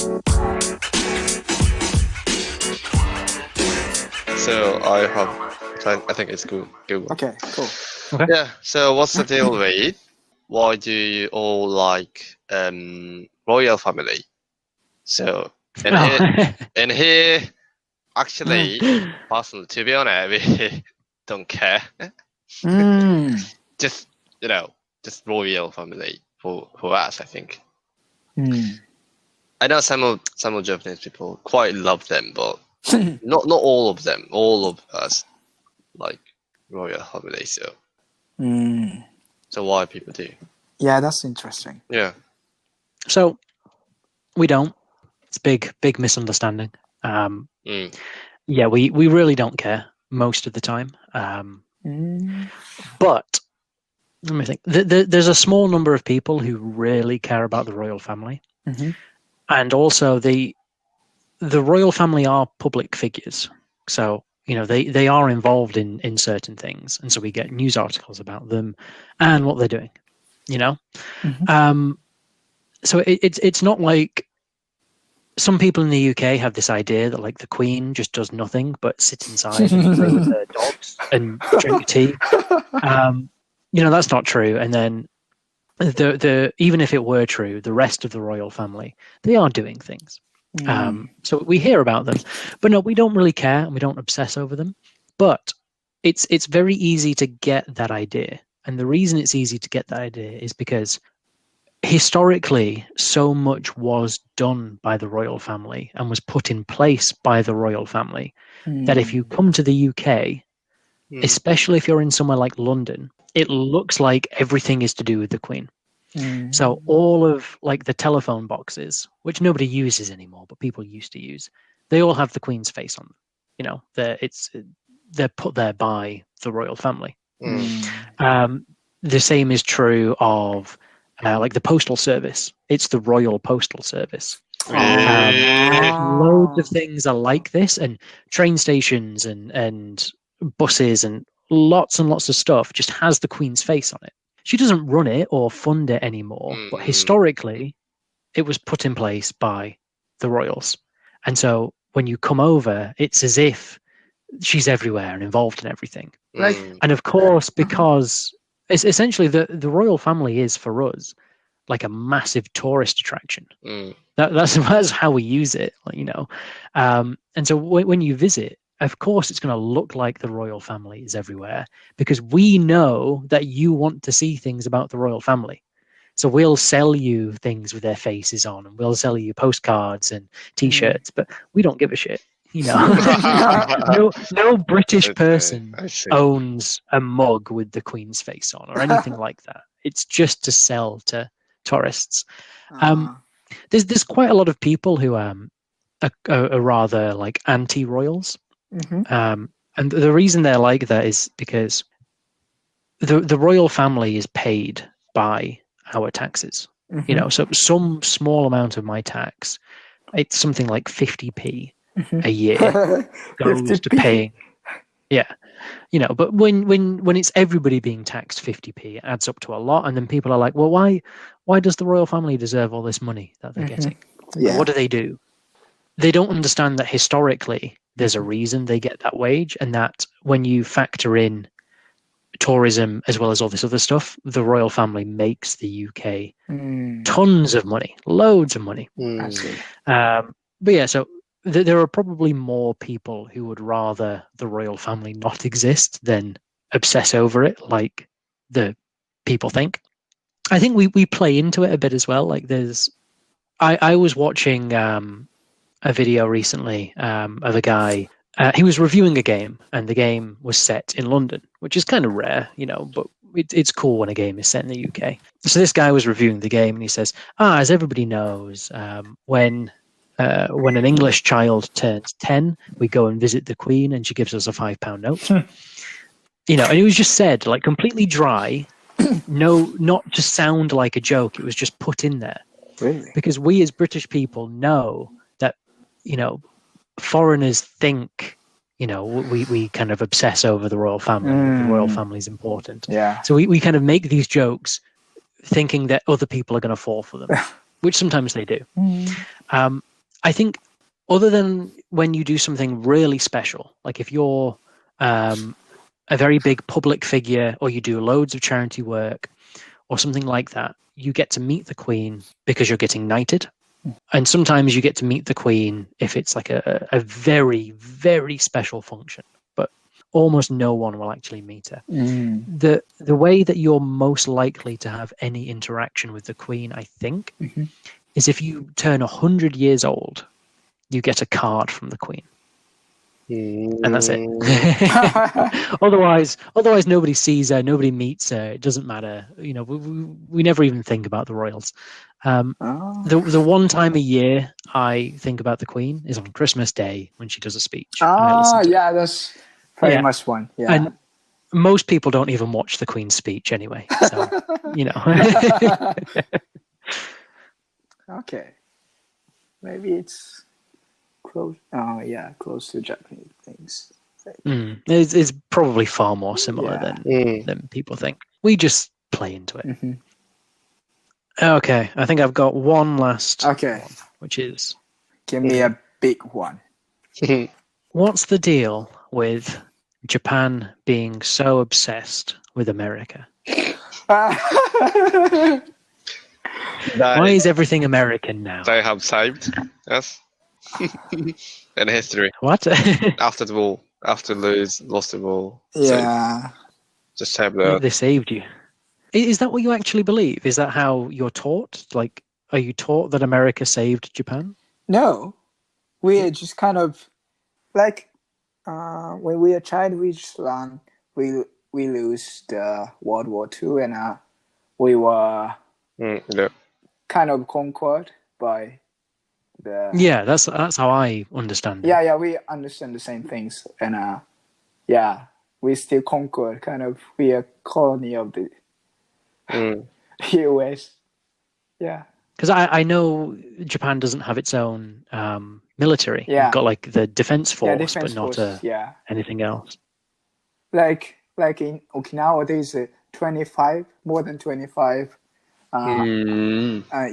So I think it's good one. Okay, cool. Okay. Yeah. So what's the deal with it? Why do you all like royal family? So and here actually, personally, to be honest, we don't care. Just just royal family for us, I think. I know some of Japanese people quite love them, but not all of them. All of us like royal family. So why people do? Yeah, that's interesting. Yeah. So we don't. It's big misunderstanding. Yeah, we really don't care most of the time. But let me think. There's a small number of people who really care about the royal family, and also the royal family are public figures. So they are involved in certain things, and so we get news articles about them and what they're doing. So it's not like some people in the UK have this idea that like the Queen just does nothing but sit inside and play with their dogs and drink tea. That's not true. And then even if it were true, the rest of the royal family, they are doing things. So we hear about them, but no, we don't really care and we don't obsess over them. But it's very easy to get that idea. And the reason it's easy to get that idea is because historically, so much was done by the royal family and was put in place by the royal family that if you come to the UK, especially if you're in somewhere like London, it looks like everything is to do with the Queen. So all of like the telephone boxes, which nobody uses anymore, but people used to use, they all have the Queen's face on them. They're put there by the royal family. The same is true of like the postal service. It's the Royal Postal Service. Loads of things are like this, and train stations and buses and lots of stuff just has the Queen's face on it. She doesn't run it or fund it anymore, but historically it was put in place by the royals. And so when you come over, it's as if she's everywhere and involved in everything. Right. And of course, because it's essentially the royal family is for us like a massive tourist attraction. That's how we use it, and so when you visit, of course it's going to look like the royal family is everywhere because we know that you want to see things about the royal family. So we'll sell you things with their faces on, and we'll sell you postcards and T-shirts, but we don't give a shit. No British person owns a mug with the Queen's face on or anything like that. It's just to sell to tourists. There's quite a lot of people who are rather like anti-royals, and the reason they're like that is because the royal family is paid by our taxes. So some small amount of my tax, it's something like 50p a year goes to paying. But when it's everybody being taxed 50p, it adds up to a lot, and then people are like, well, why does the royal family deserve all this money that they're getting? What do they do? They don't understand that historically there's a reason they get that wage, and that when you factor in tourism as well as all this other stuff, the royal family makes the UK tons of money, loads of money. I see. But yeah, so there are probably more people who would rather the royal family not exist than obsess over it like the people think. I think we play into it a bit as well. Like I was watching a video recently of a guy. He was reviewing a game, and the game was set in London, which is kind of rare, but it's cool when a game is set in the UK. So this guy was reviewing the game, and he says, as everybody knows, when an English child turns 10, we go and visit the Queen, and she gives us a £5 note. And it was just said like completely dry, not to sound like a joke. It was just put in there. Really? Because we as British people know that, foreigners think, we kind of obsess over the royal family. The royal family is important. Yeah. So we kind of make these jokes thinking that other people are going to fall for them, which sometimes they do. I think other than when you do something really special, like if you're a very big public figure or you do loads of charity work or something like that, you get to meet the Queen because you're getting knighted. And sometimes you get to meet the Queen if it's like a very, very special function. But almost no one will actually meet her. The way that you're most likely to have any interaction with the Queen, I think, is if you turn 100 years old, you get a card from the Queen. And that's it. Otherwise, nobody sees her, nobody meets her. It doesn't matter. You know, we never even think about the royals. The one time a year I think about the Queen is on Christmas Day when she does a speech. Yeah, that's famous one. Yeah. And most people don't even watch the Queen's speech anyway. So, you know. Okay. Maybe it's close. Oh, yeah, close to Japanese things. It's probably far more similar than people think. We just play into it. Okay, I think I've got one last one, which is... Give me a big one. What's the deal with Japan being so obsessed with America? Why is everything American now? They have saved us in history. What? After the war, after lost the war. Yeah. So just saved the... They saved you. Is that what you actually believe? Is that how you're taught? Like, are you taught that America saved Japan? No. We are just kind of like when we are a child, we just learn we lose the World War II, and we were kind of conquered by the... Yeah, that's how I understand it. Yeah, we understand the same things, and we still conquered. Kind of, we are colony of the US. Yeah. Because I know Japan doesn't have its own military. Yeah. You've got like the defense force, defense but not anything else. Like in Okinawa, there's more than 25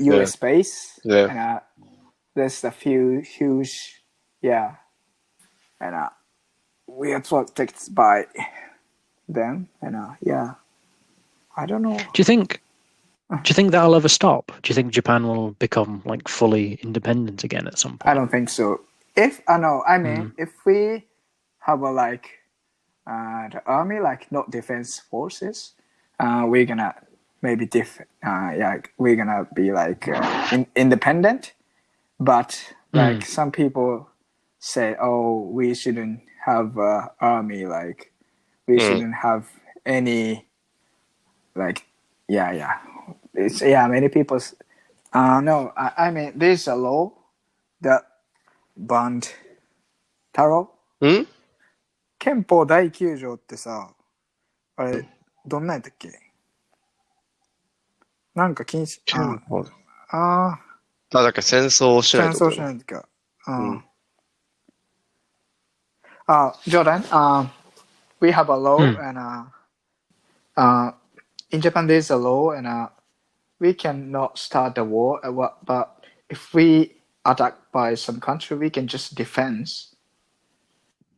US base. Yeah. And there's a few huge, and we are protected by them, and I don't know. Do you think that'll ever stop? Do you think Japan will become like fully independent again at some point? I don't think so. If we have the army, like not defense forces, we're gonna maybe we're gonna be like independent. But like some people say, oh, we shouldn't have army, like we shouldn't have any, like it's many people. No, I mean there's a law that banned Taro. 憲法第9条ってさ、あれどんなんやったっけ？なんか禁止。だから戦争をしないと。戦争しないとか。Jordan, we have a law and in Japan there's a law and we cannot start the war, but if we attacked by some country, we can just defend.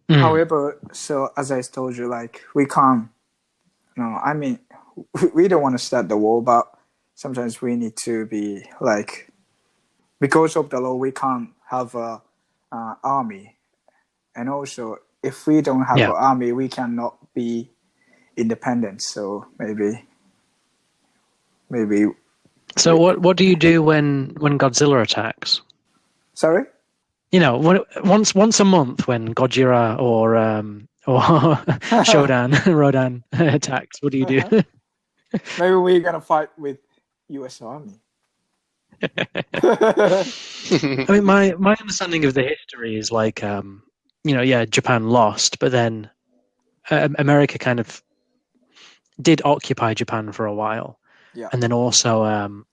However, so as I told you, like we can't. No, I mean we don't want to start the war, but sometimes we need to be like, because of the law, we can't have a army, and also if we don't have an army, we cannot be independent. So maybe. So what do you do when Godzilla attacks? Sorry? You know, once a month when Gojira or Rodan attacks, what do you do? Maybe we're gonna fight with U.S. Army. I mean, my understanding of the history is like, Japan lost, but then America kind of did occupy Japan for a while. Yeah. And then also,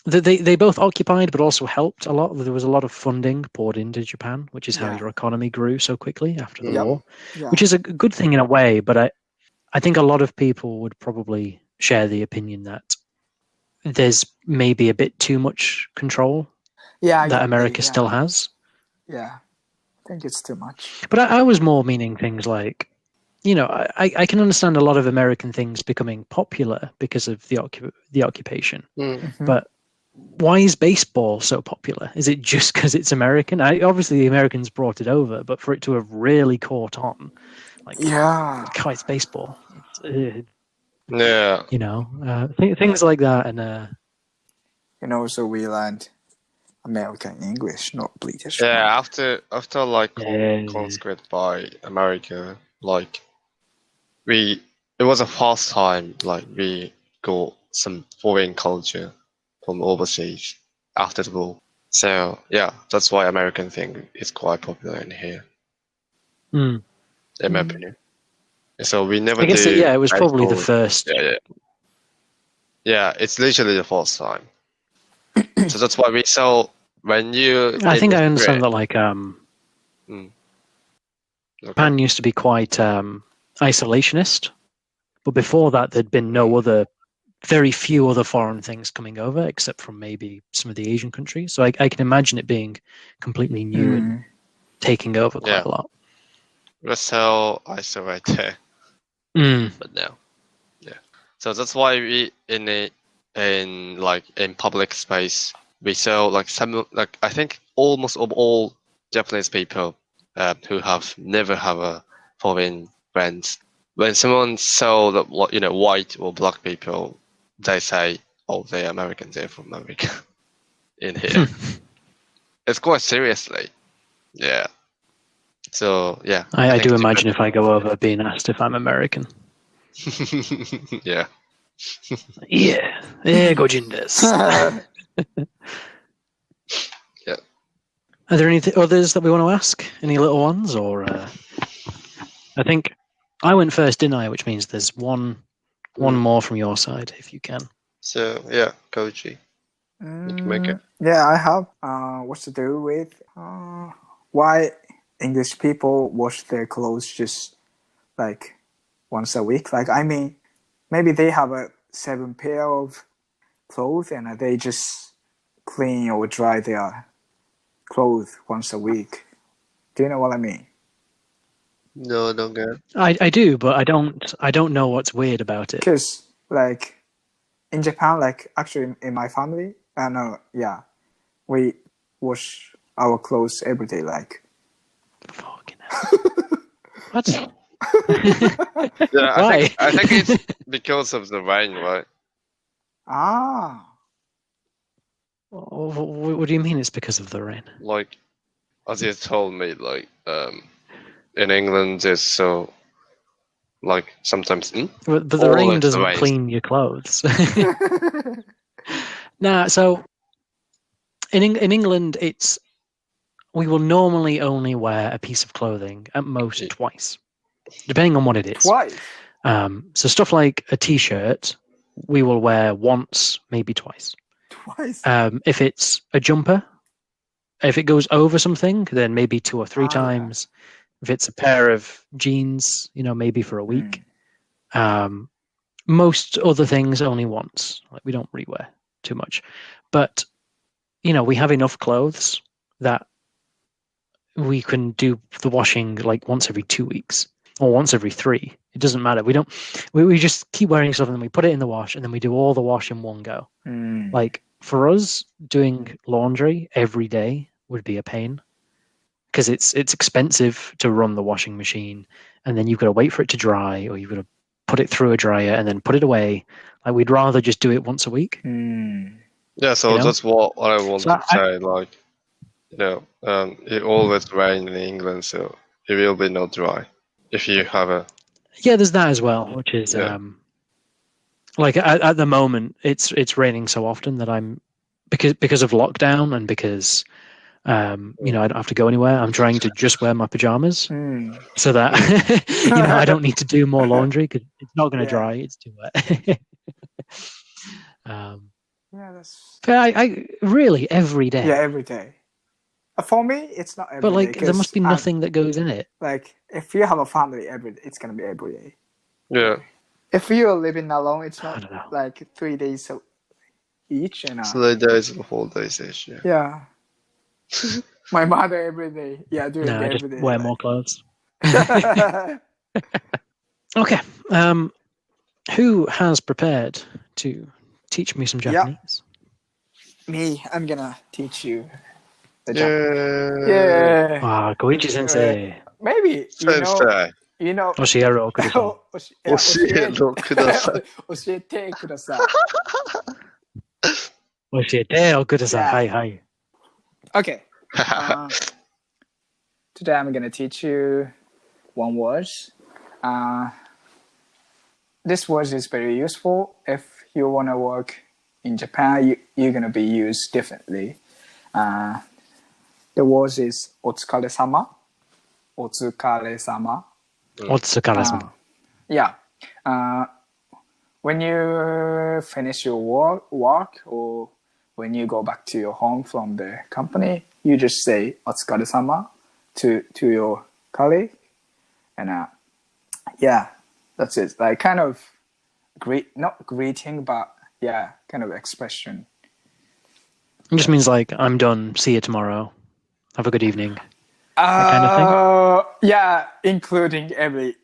they both occupied, but also helped a lot. There was a lot of funding poured into Japan, which is how your economy grew so quickly after the war, which is a good thing in a way. But I think a lot of people would probably share the opinion that there's maybe a bit too much control. Yeah, that exactly, America yeah. still has. Yeah, I think it's too much. But I was more meaning things like, you know, I can understand a lot of American things becoming popular because of the occupation. Mhm. But why is baseball so popular? Is it just because it's American? Obviously, the Americans brought it over, but for it to have really caught on, like, Yeah, God, it's baseball. Yeah. You know, things like that. And and also we learned American English, not British one. Yeah, after like Yeah. conscript by America, like it was the first time like we got some foreign culture from overseas after the war. So yeah, that's why American thing is quite popular in here, mm. in my opinion. So we never I guess do it was probably the baseball. first. Yeah, it's literally the first time. So that's why we saw when you. I think I understand immigrate- that, like, Okay. Japan used to be quite isolationist, but before that, there'd been very few other foreign things coming over, except from maybe some of the Asian countries. So I can imagine it being completely new and taking over quite a lot. We're so isolated, Mm. but no, yeah. So that's why we in public space we saw like some like I think almost of all Japanese people who have never have a foreign friends. When someone saw that white or black people, they say, "Oh, they're American. They're from America." In here, it's quite seriously, yeah. So yeah, I think do it's imagine if I go over being asked if I'm American. yeah. Yeah, gojin desu. Yeah. Are there any others that we want to ask? Any little ones, or I think I went first, didn't I? Which means there's one more from your side, if you can. So yeah, Koichi, you can make it. Yeah, I have. What's to do with why English people wash their clothes just like once a week? Like, I mean, maybe they have a 7 pair of clothes and they just clean or dry their clothes once a week. Do you know what I mean? No, don't get it. I do, but I don't know what's weird about it. Because like in Japan, like actually in my family, we wash our clothes every day. Like, Fucking hell. What? Yeah, Why? I think it's because of the rain, right? What do you mean it's because of the rain? Like, as you told me, like, in England, it's so, like, sometimes. But the All rain of the doesn't rain. clean your clothes. Nah, so in England, we will normally only wear a piece of clothing at most twice, depending on what it is. twice. So stuff like a t-shirt, we will wear once, maybe twice. Twice. If it's a jumper, if it goes over something, then maybe 2 or 3 yeah. times. If it's a pair of jeans, maybe for a week. Most other things only once. Like, we don't rewear too much, but we have enough clothes that we can do the washing like once every 2 weeks or once every 3. It doesn't matter. We just keep wearing stuff and then we put it in the wash and then we do all the wash in one go. Like, for us, doing laundry every day would be a pain because it's expensive to run the washing machine, and then you've got to wait for it to dry, or you've got to put it through a dryer and then put it away. Like, we'd rather just do it once a week. Yeah, so that's what I wanted to say. Like, it always rains in England, so it will be not dry if you have a. Yeah, there's that as well, which is like at the moment it's raining so often that I'm because of lockdown and because I don't have to go anywhere. I'm trying to just wear my pajamas so that I don't need to do more laundry because it's not going to dry. It's too wet. Yeah, that's. But I really every day. Yeah, every day. For me, it's not every But day. like, there must be nothing that goes in it. Like, if you have a family, it's gonna be every day. Yeah. If you're living alone, it's I don't not know. like 3 days each. And 3 days or 4 days each. Yeah. yeah, My mother every day. Yeah, doing No, I every just day. wear more clothes. Okay. Who has prepared to teach me some Japanese? Me, I'm gonna teach you the Yeah. Japanese. Yeah. Ah, Koichi sensei. Maybe Sensei. 教教えろください。教えろください。教えてください。教えておください。 Yeah. はいはい。Okay. Today I'm gonna teach you one word. This word is very useful if you wanna work in Japan. You're gonna be used differently. The word is お疲れ様。お疲れ様。お疲れ様。Yeah. When you finish your work or when you go back to your home from the company, you just say お疲れ様 to your colleague. And yeah, that's it. Like kind of not greeting, but yeah, kind of expression. It just means like, I'm done. See you tomorrow. Have a good evening. That kind of thing? Yeah, including every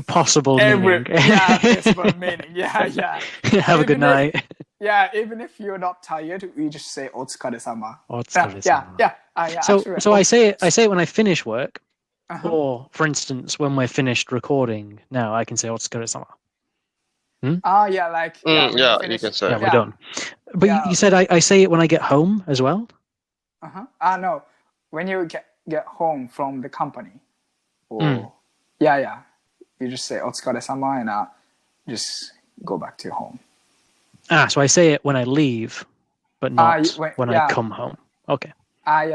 possible meaning. Possible meaning. Yeah. Have a good night. Even if you're not tired, we just say お疲れ様. お疲れ様. Yeah. So I say it when I finish work, or for instance, when we're finished recording. Now I can say お疲れ様. Yeah, like yeah, you can say. Yeah, we're done. But you said I say it when I get home as well. No, when you get home from the company, or you just say お疲れ様 and just go back to your home. So I say it when I leave, but not when I come home. Okay.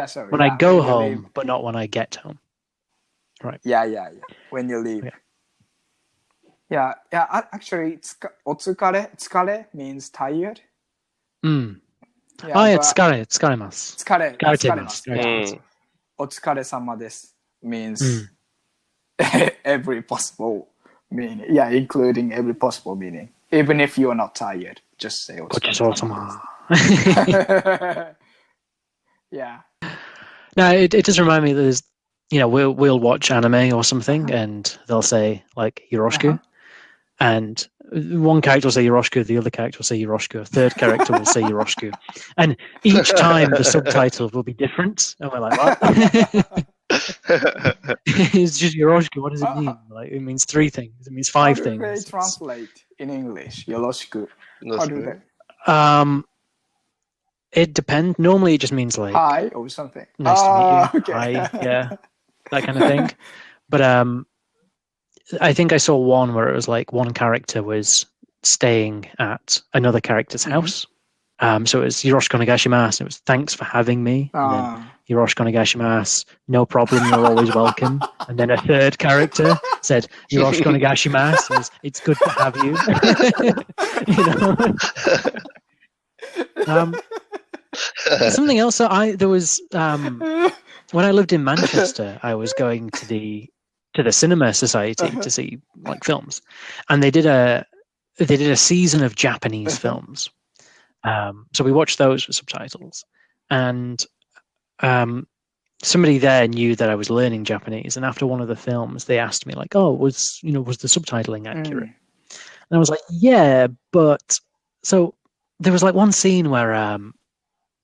Sorry. When I go home, but not when I get home. Right. Yeah. When you leave. Yeah. Actually, お疲れ means tired. 疲れます。疲れます。お疲れ様です means every possible meaning. Yeah, including every possible meaning. Even if you're not tired, just say お疲れ様。Yeah. Now it does remind me that there's, we'll watch anime or something, and they'll say like Yoroshiku, and one character will say Yoroshiku, the other character will say Yoroshiku, a third character will say Yoroshiku, and each time the subtitle will be different, and we're like, what? It's just Yoroshiku. What does it mean? Like, it means 3 things. It means 5 things. How do they translate in English? Yoroshiku. How do they? It depends. Normally, it just means like hi or something. Nice to meet you. Okay. Hi, yeah, that kind of thing. But I think I saw one where it was like one character was staying at another character's house. So it was Yoroshiku onegaishimasu. It was thanks for having me. And then Yoroshiku onegaishimasu. No problem. You're always welcome. And then a third character said Yoroshiku onegaishimasu. It's good to have you. Something else. There was when I lived in Manchester, I was going to the Cinema Society to see like films, and they did a season of Japanese films. So we watched those with subtitles, and somebody there knew that I was learning Japanese, and after one of the films, they asked me like, "Oh, was the subtitling accurate?" And I was like, "Yeah, but..." So there was like one scene where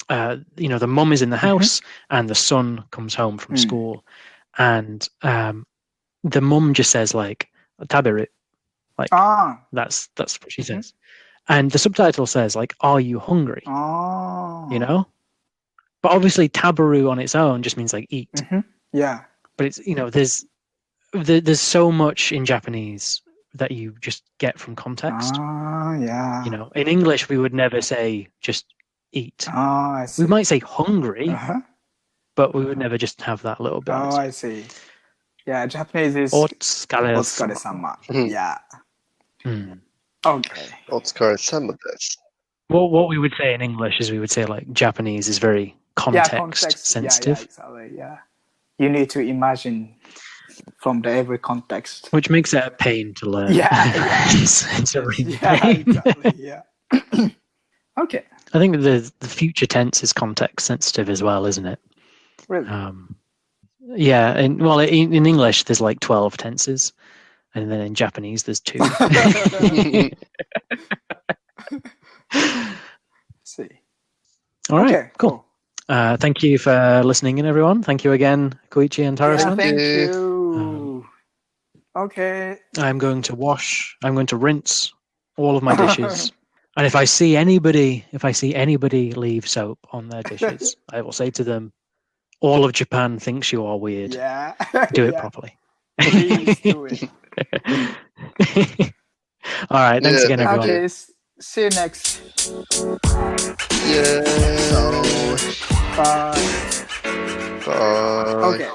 the mum is in the house and the son comes home from school, and the mum just says like "taberu," like that's what she says, and the subtitle says like "Are you hungry?" But obviously taberu on its own just means like eat. Yeah. But it's there's so much in Japanese that you just get from context. Yeah. In English we would never say just eat. I see. We might say hungry, but we would never just have that little bit. I see. Yeah, Japanese is お疲れ様。お疲れ様. Yeah. Okay. お疲れ様です. What we would say in English is we would say like Japanese is very context sensitive. Yeah, exactly. Yeah. You need to imagine from every context. Which makes it a pain to learn. Yeah. It's a real pain. Exactly. Yeah. Okay. I think the future tense is context sensitive as well, isn't it? Really? Yeah. In English, there's like 12 tenses. And then in Japanese, there's 2. See. All right, Okay, cool. Thank you for listening in, everyone. Thank you again, Koichi and Taro-san. Thank you. Okay. I'm going to rinse all of my dishes. And if I see anybody leave soap on their dishes, I will say to them, all of Japan thinks you are weird. Yeah. Do it properly. Please do it. All right. Thanks again, everyone. Okay. See you next. Yeah. So, bye. Bye. Okay.